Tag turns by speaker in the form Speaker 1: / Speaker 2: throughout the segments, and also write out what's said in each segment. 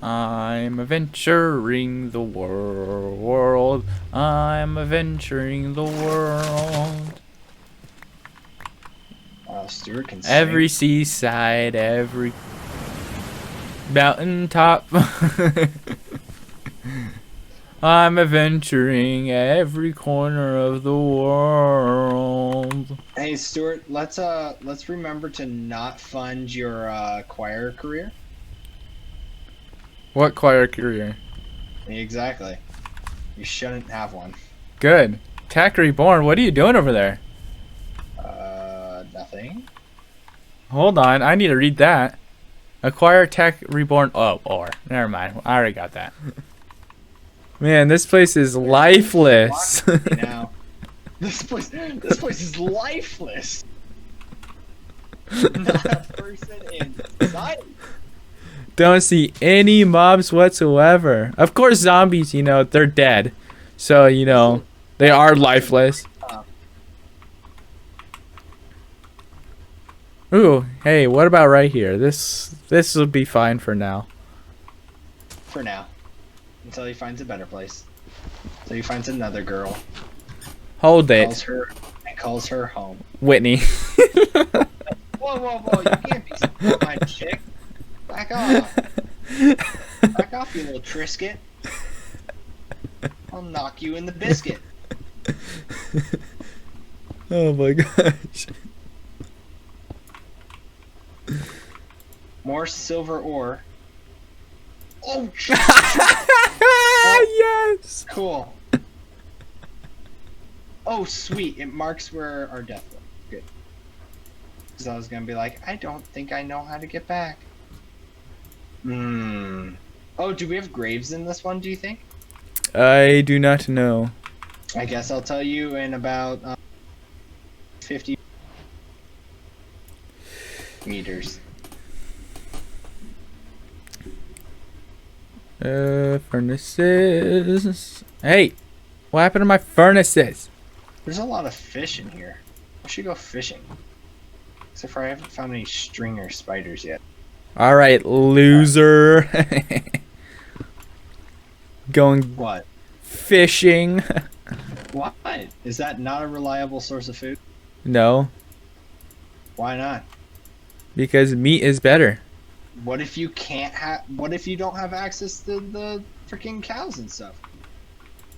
Speaker 1: I'm adventuring the world. I'm adventuring the world.
Speaker 2: Stuart can
Speaker 1: Every
Speaker 2: sing.
Speaker 1: seaside, every mountaintop. I'm adventuring every corner of the world.
Speaker 2: Hey, Stuart, let's remember to not fund your choir career.
Speaker 1: What choir career?
Speaker 2: Exactly. You shouldn't have one.
Speaker 1: Good. Tech Reborn, what are you doing over there?
Speaker 2: Nothing.
Speaker 1: Hold on, I need to read that. Acquire Tech Reborn. Oh, or. Never mind. I already got that. Man, this place is
Speaker 2: There's a
Speaker 1: lifeless.
Speaker 2: democracy now. This place is lifeless. Not a person in sight.
Speaker 1: Don't see any mobs whatsoever. Of course, zombies, they're dead. So,
Speaker 2: This is
Speaker 1: they
Speaker 2: that's
Speaker 1: are
Speaker 2: such a
Speaker 1: lifeless.
Speaker 2: uh,
Speaker 1: Ooh, hey, what about right here? This will be fine for now.
Speaker 2: for now until he finds a better place. So he finds another girl,
Speaker 1: Hold it,
Speaker 2: calls her, and calls her home.
Speaker 1: Whitney.
Speaker 2: Whoa, whoa, whoa! You can't be stealing my chick. Back off! Back off, you little Trisket. I'll knock you in the biscuit.
Speaker 1: Oh my gosh.
Speaker 2: More silver ore. Oh, shit.
Speaker 1: Yes.
Speaker 2: Cool. Oh, sweet. It marks where our death was. Good. Because I was going to be like, I don't think I know how to get back. Hmm. Oh, do we have graves in this one, do you think?
Speaker 1: I do not know.
Speaker 2: I guess I'll tell you in about 50 meters.
Speaker 1: Furnaces. Hey, what happened to my furnaces?
Speaker 2: There's a lot of fish in here. I should go fishing. Except for I haven't found any stringer spiders yet.
Speaker 1: All right, loser. Going
Speaker 2: What?
Speaker 1: fishing.
Speaker 2: What? Is that not a reliable source of food?
Speaker 1: No,
Speaker 2: Why not?
Speaker 1: because meat is better.
Speaker 2: What if you can't have? What if you don't have access to the freaking cows and stuff?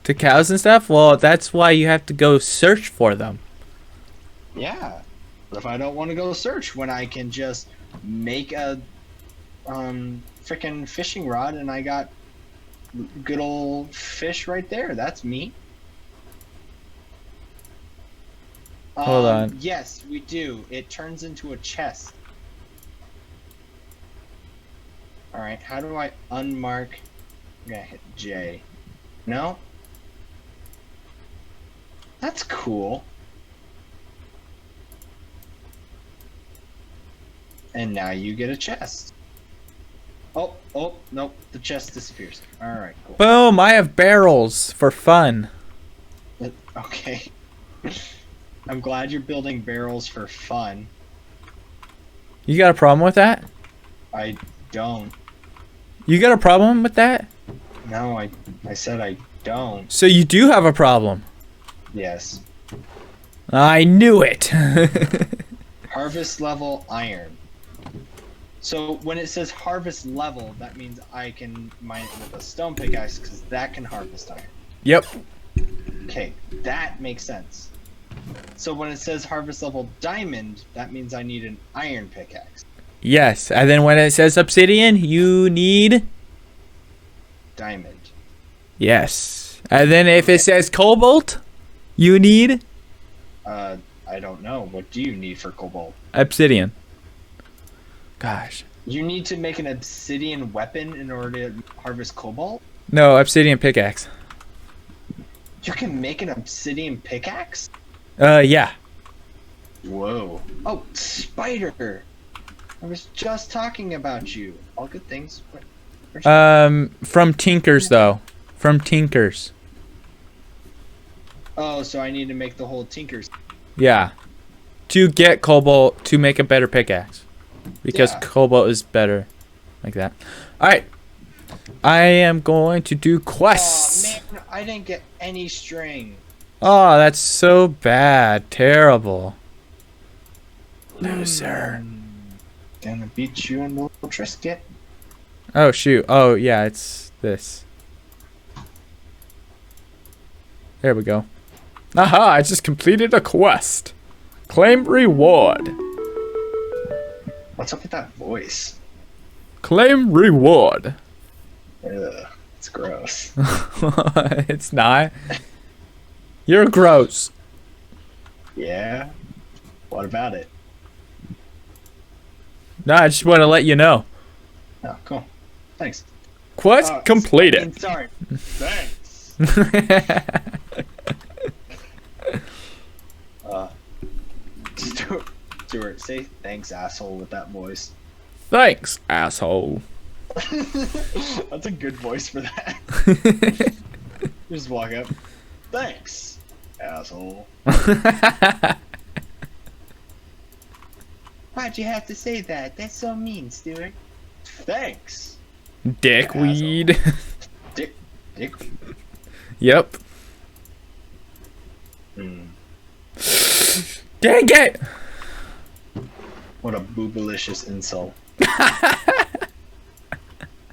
Speaker 1: To cows and stuff? Well, that's why you have to go search for them.
Speaker 2: Yeah. What if I don't want to go search when I can just make a freaking fishing rod and I got good old fish right there? That's me.
Speaker 1: Hold on.
Speaker 2: Yes, we do. It turns into a chest. All right. How do I unmark? I'm gonna hit J. No. That's cool. And now you get a chest. Oh, oh, nope. The chest disappears. All right, cool.
Speaker 1: Boom, I have barrels for fun.
Speaker 2: Okay. I'm glad you're building barrels for fun.
Speaker 1: You got a problem with that?
Speaker 2: I don't.
Speaker 1: You got a problem with that?
Speaker 2: No, I said I don't.
Speaker 1: So you do have a problem.
Speaker 2: Yes.
Speaker 1: I knew it.
Speaker 2: Harvest level iron. So when it says harvest level, that means I can mine it with a stone pickaxe because that can harvest iron.
Speaker 1: Yep.
Speaker 2: Okay, that makes sense. So when it says harvest level diamond, that means I need an iron pickaxe.
Speaker 1: Yes. And then when it says obsidian, you need.
Speaker 2: Diamond.
Speaker 1: Yes. And then if it says cobalt, you need
Speaker 2: I don't know. What do you need for cobalt?
Speaker 1: obsidian. Gosh.
Speaker 2: You need to make an obsidian weapon in order to harvest cobalt?
Speaker 1: No, obsidian pickaxe.
Speaker 2: You can make an obsidian pickaxe?
Speaker 1: Yeah.
Speaker 2: Whoa. Oh, spider! I was just talking about you. All good things. Where'd you-
Speaker 1: From Tinkers though. From Tinkers.
Speaker 2: Oh, so I need to make the whole Tinker's.
Speaker 1: Yeah. To get cobalt to make a better pickaxe. Because
Speaker 2: Yeah.
Speaker 1: cobalt is better. Like that. Alright. I am going to do
Speaker 2: Oh
Speaker 1: quests.
Speaker 2: man, I didn't get any string.
Speaker 1: Oh, that's so bad. Terrible. Loser.
Speaker 2: Gonna beat you in the little Trisket.
Speaker 1: Oh, shoot. Oh, yeah, it's this. There we go. Aha, I just completed a quest. Claim reward.
Speaker 2: What's up with that voice?
Speaker 1: Claim reward.
Speaker 2: Ugh, it's gross.
Speaker 1: It's not. You're gross.
Speaker 2: Yeah? What about it?
Speaker 1: No, I just want to let you know.
Speaker 2: Oh, cool. Thanks.
Speaker 1: Quest completed.
Speaker 2: Sorry. Thanks. Stuart, say thanks, asshole, with that voice.
Speaker 1: Thanks, asshole.
Speaker 2: That's a good voice for that. Just walk up. Thanks, asshole. Why'd you have to say that? That's so mean, Stuart. Thanks.
Speaker 1: Dickweed.
Speaker 2: Dickweed.
Speaker 1: Yep.
Speaker 2: Hmm.
Speaker 1: Dang it!
Speaker 2: What a boobalicious insult.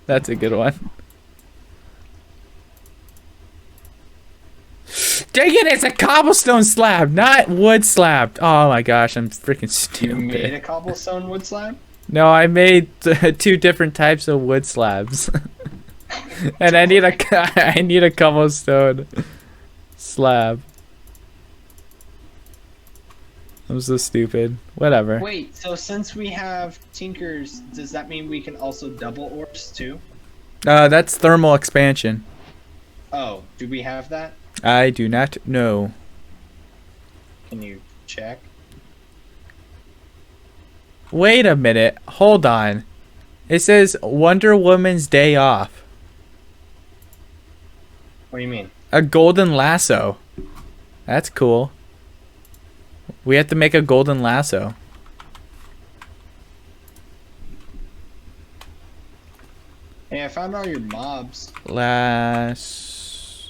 Speaker 1: That's a good one. Dang it, it's a cobblestone slab, not wood slab. Oh my gosh, I'm freaking stupid.
Speaker 2: You made a cobblestone wood slab?
Speaker 1: No, I made two different types of wood slabs. And I need a cobblestone slab. I'm so stupid. Whatever.
Speaker 2: Wait, so since we have tinkers, does that mean we can also double ores too?
Speaker 1: That's thermal expansion.
Speaker 2: Oh, do we have that?
Speaker 1: I do not know.
Speaker 2: Can you check?
Speaker 1: Wait a minute. Hold on. It says Wonder Woman's Day Off.
Speaker 2: What do you mean?
Speaker 1: A golden lasso. That's cool. We have to make a golden lasso.
Speaker 2: Hey, I found all your mobs.
Speaker 1: Lasso.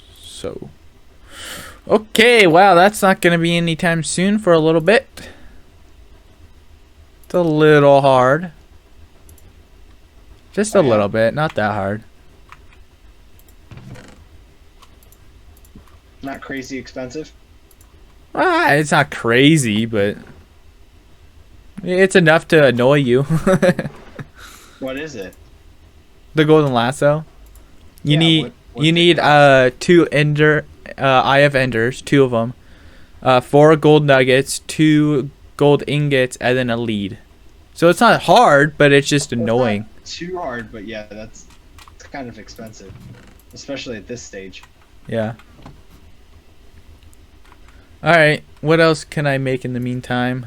Speaker 1: Okay, wow, that's not gonna be anytime soon for a little bit. It's a little hard. Just a little bit, not that hard.
Speaker 2: Not crazy expensive?
Speaker 1: Ah, it's not crazy, but it's enough to annoy you.
Speaker 2: What is it?
Speaker 1: The golden lasso. You
Speaker 2: Yeah,
Speaker 1: you need two eye of enders, two of them, 4 gold nuggets, 2 gold ingots, and then a lead. So it's not hard, but it's just annoying.
Speaker 2: It's not too hard, but yeah, it's kind of expensive, especially at this stage.
Speaker 1: Yeah. Alright, what else can I make in the meantime?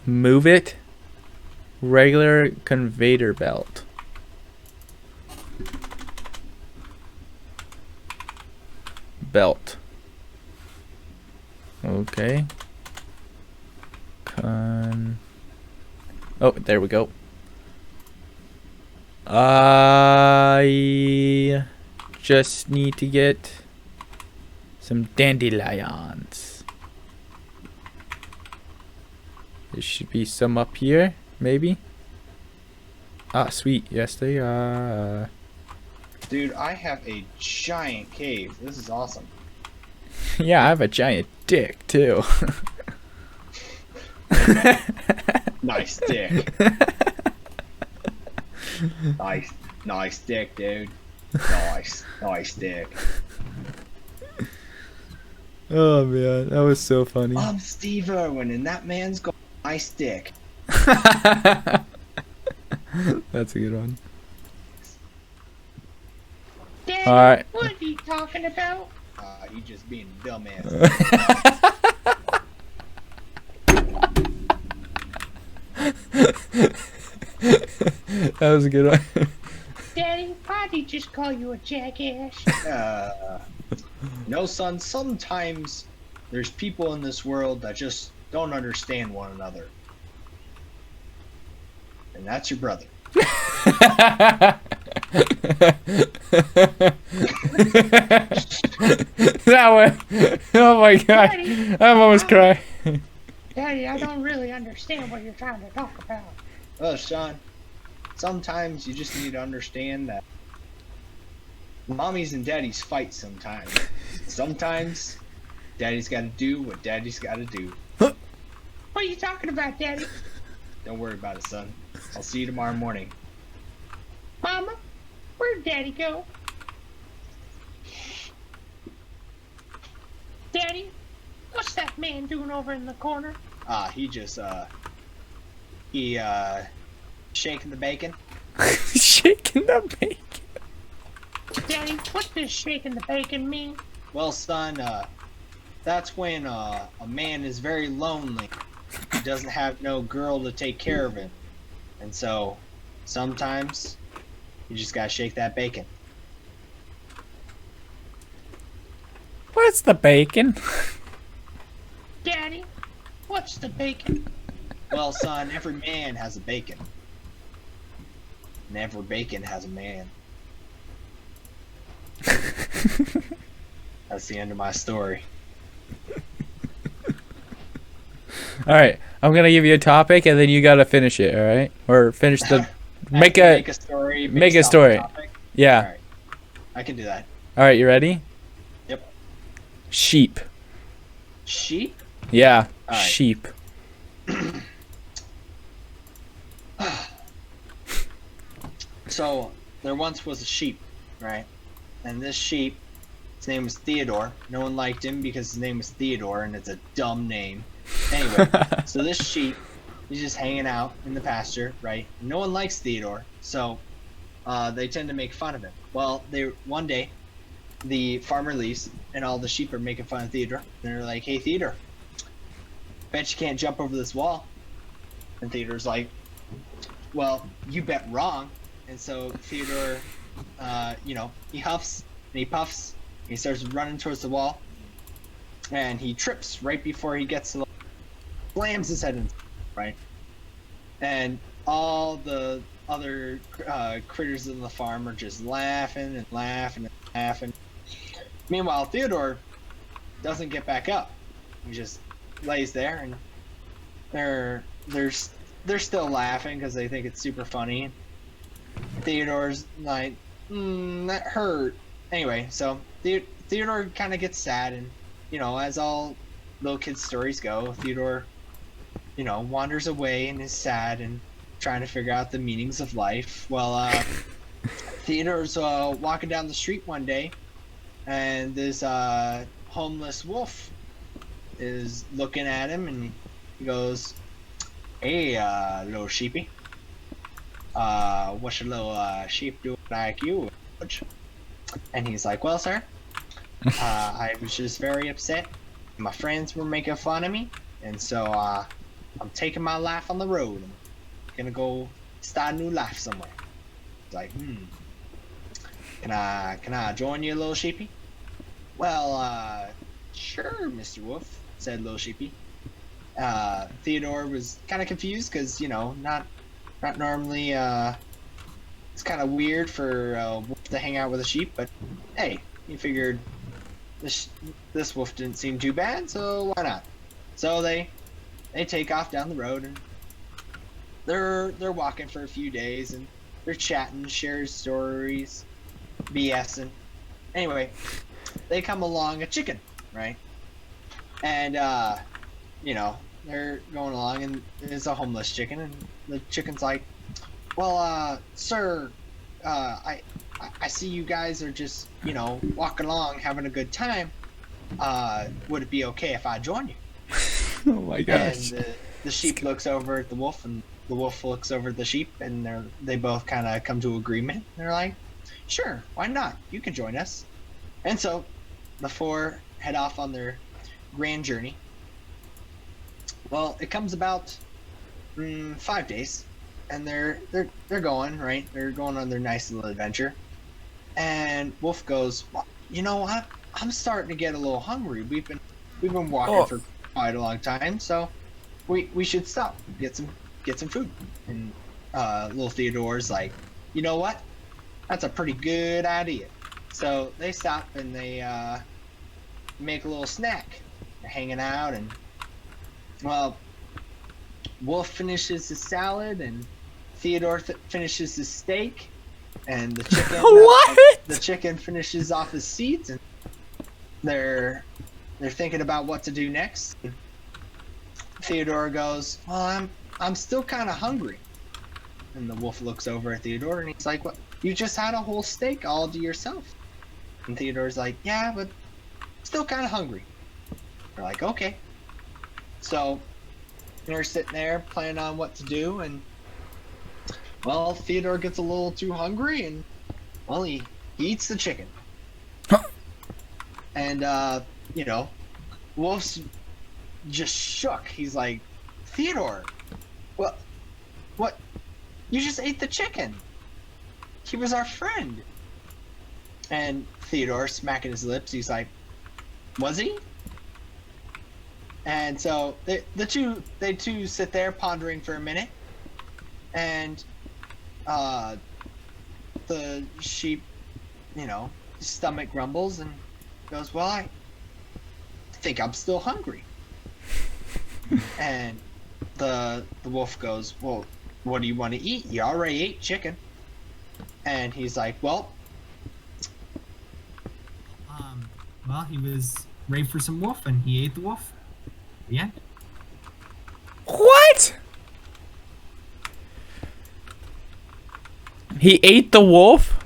Speaker 1: Move it. Regular conveyor belt. Belt. Okay. Oh, there we go. I just need to get some dandelions. There should be some up here, maybe. Ah, sweet. Yes, they are.
Speaker 2: Dude, I have a giant cave. This is awesome.
Speaker 1: Yeah, I have a giant dick, too.
Speaker 2: Nice dick. Nice dick, dude. Nice dick.
Speaker 1: Oh, man. That was so funny.
Speaker 2: I'm Steve Irwin, and that man's got a nice dick.
Speaker 1: That's a good one.
Speaker 3: Daddy,
Speaker 1: Alright.
Speaker 3: what are you talking about?
Speaker 2: You just being a dumbass.
Speaker 1: That was a good one.
Speaker 3: Daddy, why'd he just call you a jackass?
Speaker 2: No, son, sometimes there's people in this world that just don't understand one another. And that's your brother.
Speaker 1: That one. Oh my god.
Speaker 3: Daddy,
Speaker 1: I'm almost crying.
Speaker 3: Daddy, I don't really understand what you're trying to talk about.
Speaker 2: Well, Sean, sometimes you just need to understand that mommies and daddies fight sometimes. Sometimes daddy's got to do what daddy's got to do.
Speaker 3: What are you talking about, Daddy?
Speaker 2: Don't worry about it, son. I'll see you tomorrow morning.
Speaker 3: Mama, where'd Daddy go? Daddy, what's that man doing over in the corner?
Speaker 2: He just, shaking the bacon.
Speaker 1: Shaking the bacon.
Speaker 3: Daddy, what does shaking the bacon mean?
Speaker 2: Well, son, that's when, a man is very lonely. He doesn't have no girl to take care of him. And so, sometimes, you just gotta shake that bacon.
Speaker 1: What's the bacon?
Speaker 3: Daddy, what's the bacon?
Speaker 2: Well, son, every man has a bacon. And every bacon has a man. That's the end of my story.
Speaker 1: All right, I'm gonna give you a topic, and then you gotta finish it. All right, or finish the make a
Speaker 2: story.
Speaker 1: make a
Speaker 2: based off
Speaker 1: story.
Speaker 2: the topic?
Speaker 1: Yeah.
Speaker 2: All right. I can do that.
Speaker 1: All right, you ready?
Speaker 2: Yep.
Speaker 1: Sheep.
Speaker 2: Sheep?
Speaker 1: Yeah,
Speaker 2: All right.
Speaker 1: sheep.
Speaker 2: So, there once was a sheep, right? And this sheep, his name was Theodore. No one liked him because his name was Theodore, and it's a dumb name. Anyway, so this sheep, he's just hanging out in the pasture, right? No one likes Theodore, so they tend to make fun of him. Well, one day, the farmer leaves, and all the sheep are making fun of Theodore. And they're like, "Hey, Theodore, bet you can't jump over this wall." And Theodore's like, "Well, you bet wrong." And so Theodore, he huffs and he puffs. And he starts running towards the wall, and he trips right before he gets to the slams his head in, right? And all the other critters in the farm are just laughing and laughing and laughing. Meanwhile, Theodore doesn't get back up. He just lays there, and they're still laughing because they think it's super funny. Theodore's like, that hurt. Anyway, so Theodore kind of gets sad, and as all little kids' stories go, Theodore, wanders away and is sad and trying to figure out the meanings of life. Well, Theodore's walking down the street one day, and this homeless wolf is looking at him, and he goes, "Hey, little sheepy, what's your little sheep doing like you?" And he's like, "Well, sir, I was just very upset. My friends were making fun of me, and so I'm taking my life on the road. I'm gonna go start a new life somewhere." He's like, Can I join you, little sheepy?" "Well, sure, Mr. Wolf," said little sheepy. Theodore was kind of confused because not normally. It's kind of weird for a wolf to hang out with a sheep, but hey, he figured this wolf didn't seem too bad, so why not? So they take off down the road, and they're walking for a few days, and they're chatting, sharing stories, BSing. Anyway, they come along a chicken, right? And they're going along, and it's a homeless chicken, and the chicken's like, "Well, sir, I see you guys are just, walking along, having a good time. Would it be okay if I join you?"
Speaker 1: Oh my gosh.
Speaker 2: And the sheep looks over at the wolf, and the wolf looks over at the sheep, and they both kind of come to agreement. They're like, "Sure, why not? You can join us." And so the four head off on their grand journey. Well, it comes about 5 days. And they're going, right? They're going on their nice little adventure. And Wolf goes, "Well, you know what? I'm starting to get a little hungry. We've been walking for quite a long time, so we should stop, get some food." And little Theodore's like, you know what? That's a pretty good idea. So they stop and they make a little snack. They're hanging out, and well, Wolf finishes his salad, and Theodore finishes his steak, and the chicken.
Speaker 1: What?
Speaker 2: The chicken finishes off his seeds, and they're thinking about what to do next. Theodore goes, "Well, I'm still kind of hungry." And the wolf looks over at Theodore, and he's like, "What? You just had a whole steak all to yourself." And Theodore's like, "Yeah, but still kind of hungry." They're like, "Okay." So they're sitting there planning on what to do, and well, Theodore gets a little too hungry, and well, he eats the chicken. And you know, Wolf's just shook. He's like, "Theodore, what? You just ate the chicken. He was our friend." And Theodore, smacking his lips, he's like, "Was he?" And so they two sit there pondering for a minute, and the sheep, you know, his stomach grumbles and goes, "Well, I think I'm still hungry." And the wolf goes, "Well, what do you want to eat? You already ate chicken." And he's like, "Well,
Speaker 4: he was ready for some wolf, and he ate the wolf. Yeah.
Speaker 1: What? He ate the wolf?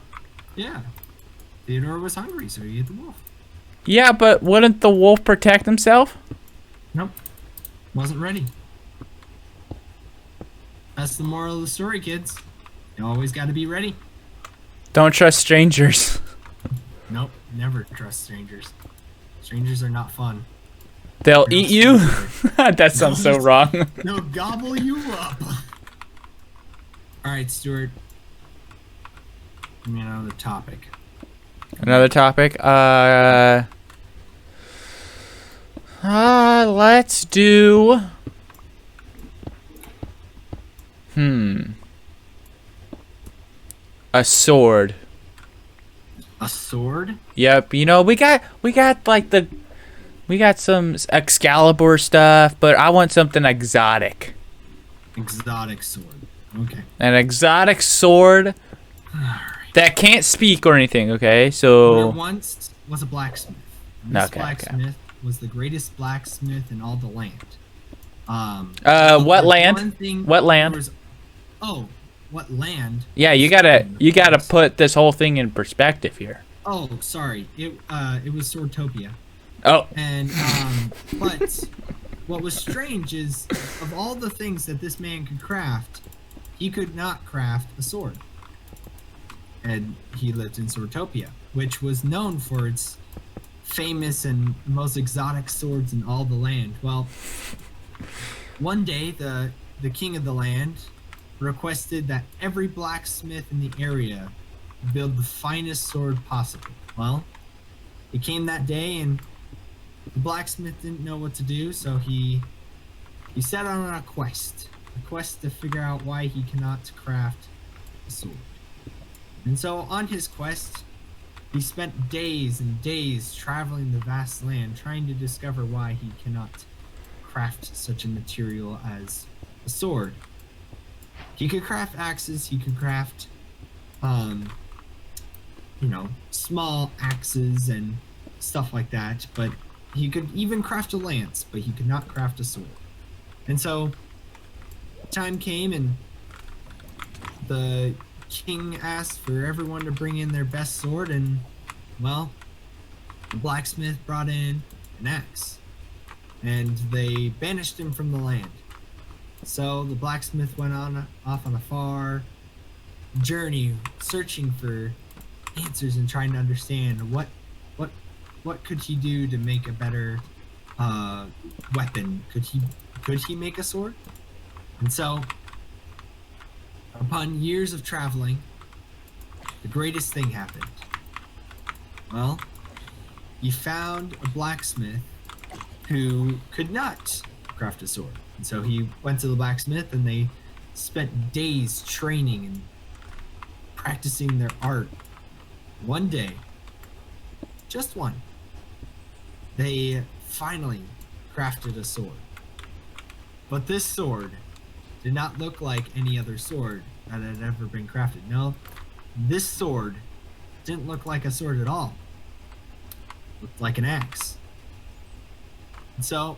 Speaker 4: Yeah. Theodore was hungry, so he ate the wolf.
Speaker 1: Yeah, but wouldn't the wolf protect himself?
Speaker 4: Nope. Wasn't ready. That's the moral of the story, kids. You always got to be ready.
Speaker 1: Don't trust strangers.
Speaker 4: Nope. Never trust strangers. Strangers are not fun.
Speaker 1: They'll
Speaker 4: They're
Speaker 1: eat you?
Speaker 4: stupid.
Speaker 1: That sounds so wrong.
Speaker 4: They'll gobble you up. Alright, Stuart. Give me another topic.
Speaker 1: Another topic. Let's do. A sword.
Speaker 4: A sword?
Speaker 1: Yep. You know, we got like we got some Excalibur stuff, but I want something exotic.
Speaker 4: Exotic sword. Okay.
Speaker 1: An exotic sword
Speaker 4: Alright.
Speaker 1: that can't speak or anything. Okay,
Speaker 4: There
Speaker 1: so
Speaker 4: once was a blacksmith. And this
Speaker 1: Okay,
Speaker 4: blacksmith was the greatest blacksmith in all the land.
Speaker 1: what
Speaker 4: there's
Speaker 1: land?
Speaker 4: one thing-
Speaker 1: What land?
Speaker 4: there was- oh, what land?
Speaker 1: Yeah, you
Speaker 4: Sword,
Speaker 1: gotta
Speaker 4: of course.
Speaker 1: put this whole thing in perspective here.
Speaker 4: Oh, sorry. It was Swordtopia.
Speaker 1: Oh,
Speaker 4: And but what was strange is of all the things that this man could craft, he could not craft a sword. And he lived in Swordtopia, which was known for its famous and most exotic swords in all the land. Well, one day the king of the land requested that every blacksmith in the area build the finest sword possible. Well, it came that day, and the blacksmith didn't know what to do, so he set on a quest to figure out why he cannot craft a sword. And so on his quest, he spent days and days traveling the vast land trying to discover why he cannot craft such a material as a sword. He could craft axes, he could craft small axes and stuff like that, but he could even craft a lance, but he could not craft a sword. And so time came, and the king asked for everyone to bring in their best sword, and well, the blacksmith brought in an axe, and they banished him from the land. So the blacksmith went off on a far journey, searching for answers and trying to understand what could he do to make a better weapon. Could he make a sword? And so, upon years of traveling, the greatest thing happened. Well, he found a blacksmith who could not craft a sword. And so he went to the blacksmith, and they spent days training and practicing their art, one day, just one, they finally crafted a sword. But this sword did not look like any other sword that had ever been crafted. No, this sword didn't look like a sword at all. It looked like an axe. And so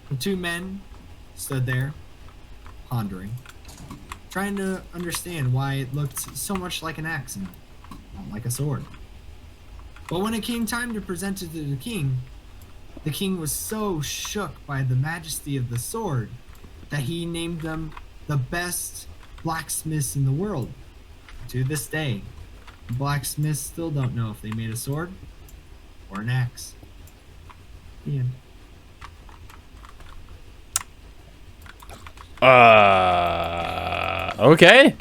Speaker 4: the two men stood there, pondering, trying to understand why it looked so much like an axe and not like a sword. But when it came time to present it to the king was so shook by the majesty of the sword that he named them the best blacksmiths in the world. To this day, blacksmiths still don't know if they made a sword or an axe. The end.
Speaker 1: Okay.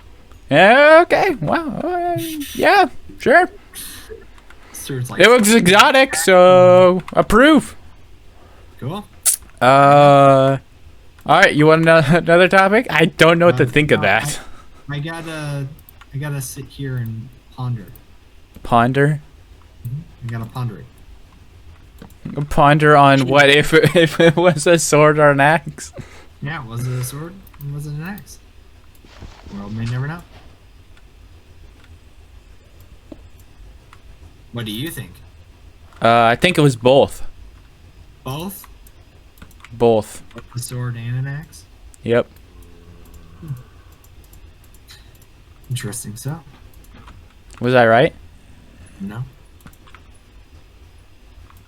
Speaker 1: Yeah, okay. Wow. Yeah, sure.
Speaker 4: Sword's like,
Speaker 1: It looks exotic, so approve.
Speaker 4: cool.
Speaker 1: All right. You want another topic? I don't know what to think of that.
Speaker 4: I gotta sit here and ponder.
Speaker 1: Ponder.
Speaker 4: I gotta ponder it.
Speaker 1: Ponder on what if it was a sword or an axe.
Speaker 4: Yeah, was it a sword or was it an axe? The world may never know. What do you think?
Speaker 1: I think it was both.
Speaker 4: Both?
Speaker 1: Both.
Speaker 4: A sword and an axe?
Speaker 1: Yep.
Speaker 4: Interesting. So,
Speaker 1: Was I right?
Speaker 4: no,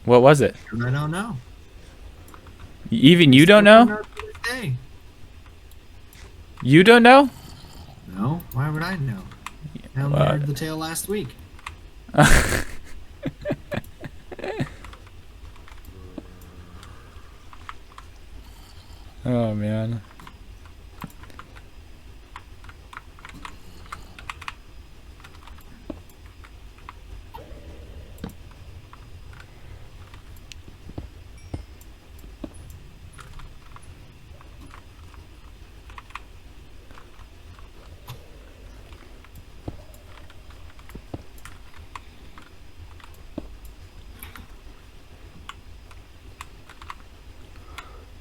Speaker 1: What was it?
Speaker 4: I don't know.
Speaker 1: Even you don't know?
Speaker 4: To this day.
Speaker 1: You don't know?
Speaker 4: No, why would I know? I only
Speaker 1: What?
Speaker 4: heard the tale last week.
Speaker 1: Oh man.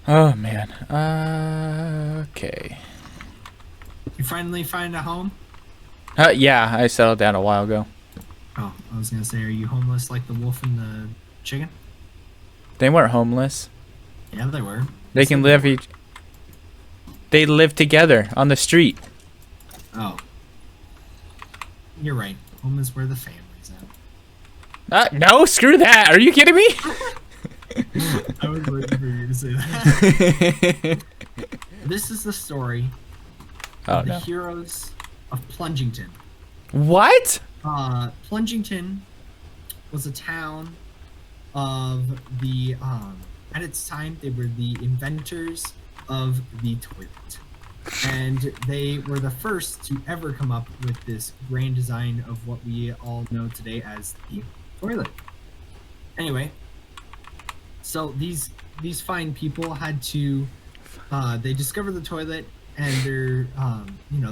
Speaker 1: Oh man. Okay.
Speaker 4: You finally find a home?
Speaker 1: Yeah, I settled down a while ago.
Speaker 4: Oh, I was gonna say, are you homeless like the wolf and the chicken?
Speaker 1: They weren't homeless.
Speaker 4: Yeah, they were.
Speaker 1: They can live each. They live together on the street.
Speaker 4: Oh. You're right. Home is where the family's at.
Speaker 1: No, screw that. Are you kidding me?
Speaker 4: I was waiting for you to say that. This is the story
Speaker 1: Oh
Speaker 4: of the
Speaker 1: no.
Speaker 4: heroes of Plungington.
Speaker 1: What?
Speaker 4: Plungington was a town of the at its time they were the inventors of the toilet, and they were the first to ever come up with this grand design of what we all know today as the toilet. Anyway, so these fine people had to they discovered the toilet, and their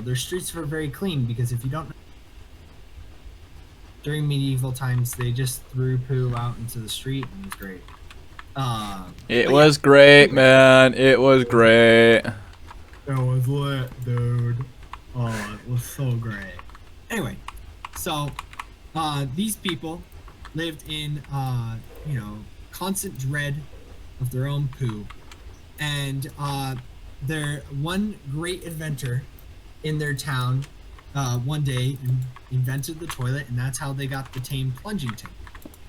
Speaker 4: their streets were very clean, because if you don't know, during medieval times they just threw poo out into the street and it was great.
Speaker 1: It
Speaker 4: But
Speaker 1: was great, man. It was great.
Speaker 4: It was lit, dude. Oh, it was so great. Anyway, so these people lived in constant dread of their own poo, and their one great inventor in their town one day invented the toilet, and that's how they got the name Plungington.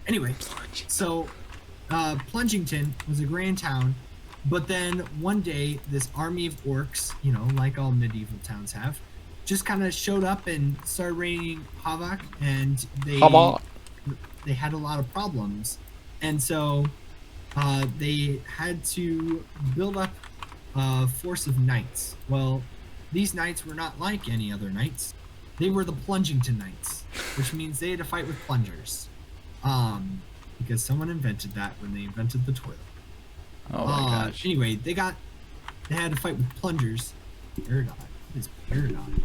Speaker 4: Anyway, so Plungington was a grand town, but then one day this army of orcs, like all medieval towns have, just kind of showed up and started raining havoc, and they had a lot of problems, and so they had to build up a force of knights. Well, these knights were not like any other knights. They were the Plungington Knights, which means they had to fight with plungers. Because someone invented that when they invented the toilet.
Speaker 1: Oh my gosh.
Speaker 4: Anyway, they had to fight with plungers. Paradigm. What is paradigm?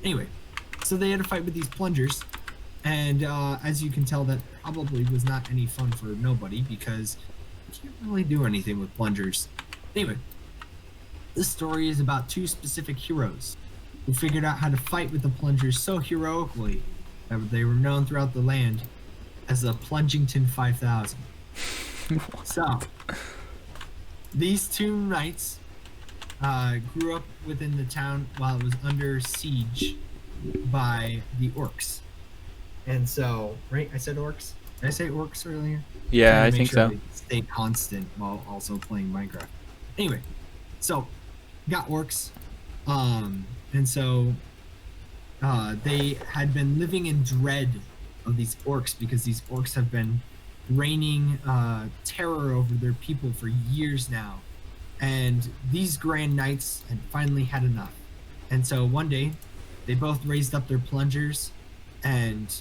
Speaker 4: Anyway, So they had to fight with these plungers, and as you can tell, that probably was not any fun for nobody because you can't really do anything with plungers. Anyway, this story is about two specific heroes who figured out how to fight with the plungers so heroically that they were known throughout the land as the Plungington 5000. So, these two knights grew up within the town while it was under siege by the orcs. And so, right? I said orcs? Did I say orcs earlier?
Speaker 1: Yeah,
Speaker 4: Trying
Speaker 1: I
Speaker 4: to make
Speaker 1: think
Speaker 4: sure
Speaker 1: so.
Speaker 4: I stay constant while also playing Minecraft. Anyway, so got orcs, and so they had been living in dread of these orcs because these orcs have been raining terror over their people for years now, and these grand knights had finally had enough. And so one day, they both raised up their plungers and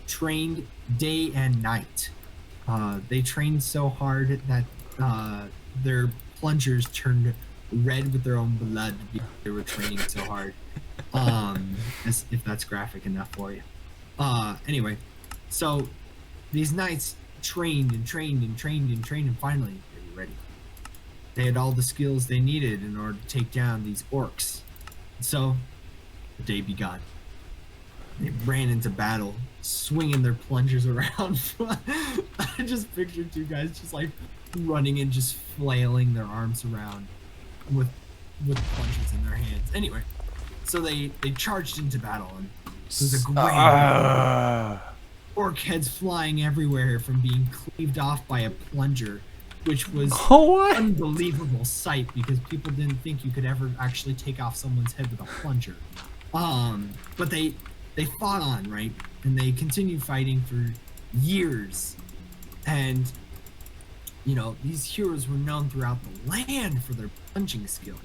Speaker 4: trained day and night. They trained so hard that their plungers turned red with their own blood because they were training so hard. As if that's graphic enough for you. Anyway, so these knights trained and trained and trained and trained, and finally they were ready. They had all the skills they needed in order to take down these orcs. So the day began. They ran into battle, swinging their plungers around. I just pictured two guys just like running and just flailing their arms around with plungers in their hands. Anyway, so they charged into battle, and it was a great battle. Orc heads flying everywhere from being cleaved off by a plunger, which was
Speaker 1: What?
Speaker 4: unbelievable sight because people didn't think you could ever actually take off someone's head with a plunger. But they fought on, right? And they continued fighting for years. And, you know, these heroes were known throughout the land for their plunging skill.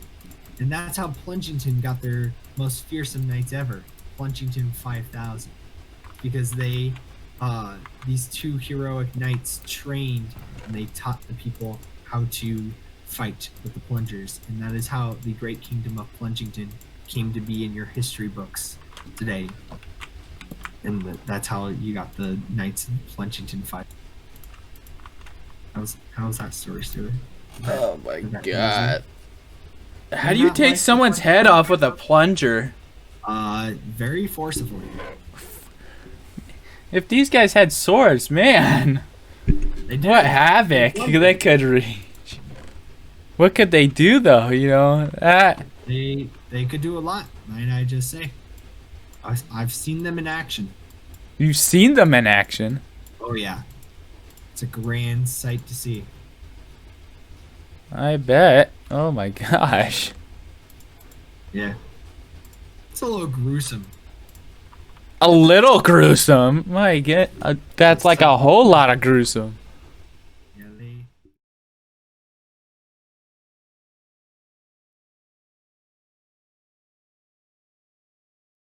Speaker 4: And that's how Plungington got their most fearsome knights ever, Plungington 5000. Because they, these two heroic knights trained and they taught the people how to fight with the plungers. And that is how the great kingdom of Plungington came to be in your history books today. And that's how you got the Knights of Plungington 5. How's that story, Stuart?
Speaker 1: Oh my
Speaker 4: Is that
Speaker 1: god.
Speaker 4: easy?
Speaker 1: How do you
Speaker 4: Not
Speaker 1: take
Speaker 4: like
Speaker 1: someone's
Speaker 4: the
Speaker 1: head off with a plunger?
Speaker 4: Very forcibly.
Speaker 1: If these guys had swords, man,
Speaker 4: They did.
Speaker 1: what havoc they could reach. What could they do though, you know?
Speaker 4: They could do a lot, might I just say. I've seen them in action.
Speaker 1: You've seen them in action.
Speaker 4: Oh yeah. It's a grand sight to see.
Speaker 1: I bet. Oh my gosh.
Speaker 4: Yeah. It's a little gruesome.
Speaker 1: A little gruesome. My god. That's like a whole lot of gruesome.